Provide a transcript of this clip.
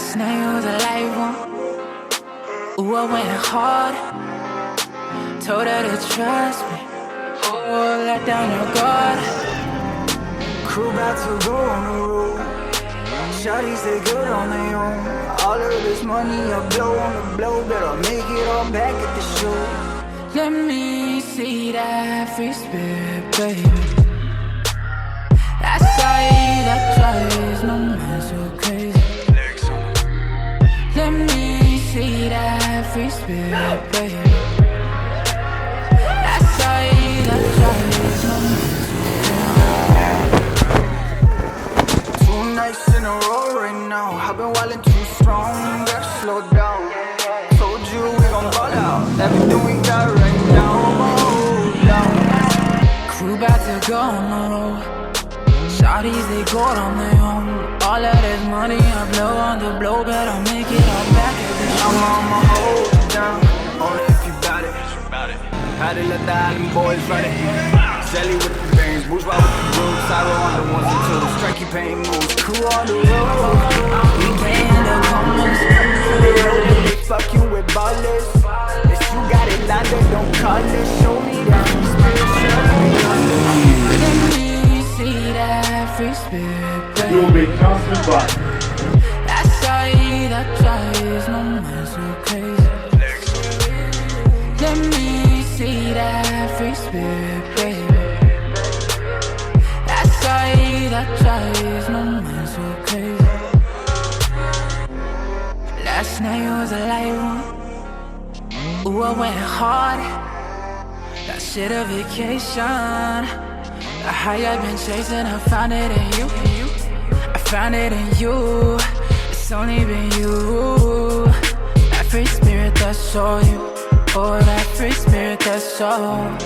Last night was a live one. Ooh, I went hard. Told her to trust me. Oh, let down your guard. Crew about to go on the road. Shawty's they good on their own. All of this money I blow on the blow. Better make it all back at the show. Let me see that free spirit, baby. That side that drives no man so crazy. Let me see that free spirit, baby. That side that drives no man so crazy. 2 nights in a row right now. I've been wildin' too strong, gotta slow down. Told you we gon' ball out. Everything we got right now, I'ma hold down. Crew bout to go on the road. Shawty's they gold on their own. All of this money I blow on the blow. Better make it all back at the show. I'ma hold down, only if you bout it. How they let the island boys run it. Jelly with the veins, bourgeois with the roots. Cyro on the ones and twos, strikey pain moves. Crew on the road, We playing the commas. they know that they fucking with ballers. If you got it lined up, don't call it. Show me that spirit, show me Let me see that free spirit, baby. You'll be constant by. That side that drives no man so crazy. Let me see that free spirit, baby. That side that drives no man so crazy. Last night was a live one. Ooh, I went hard. That shit a vacation. The high I've been chasing, I found it in you. I found it in you. It's only been you. That free spirit that saw you. Oh, that free spirit that saw.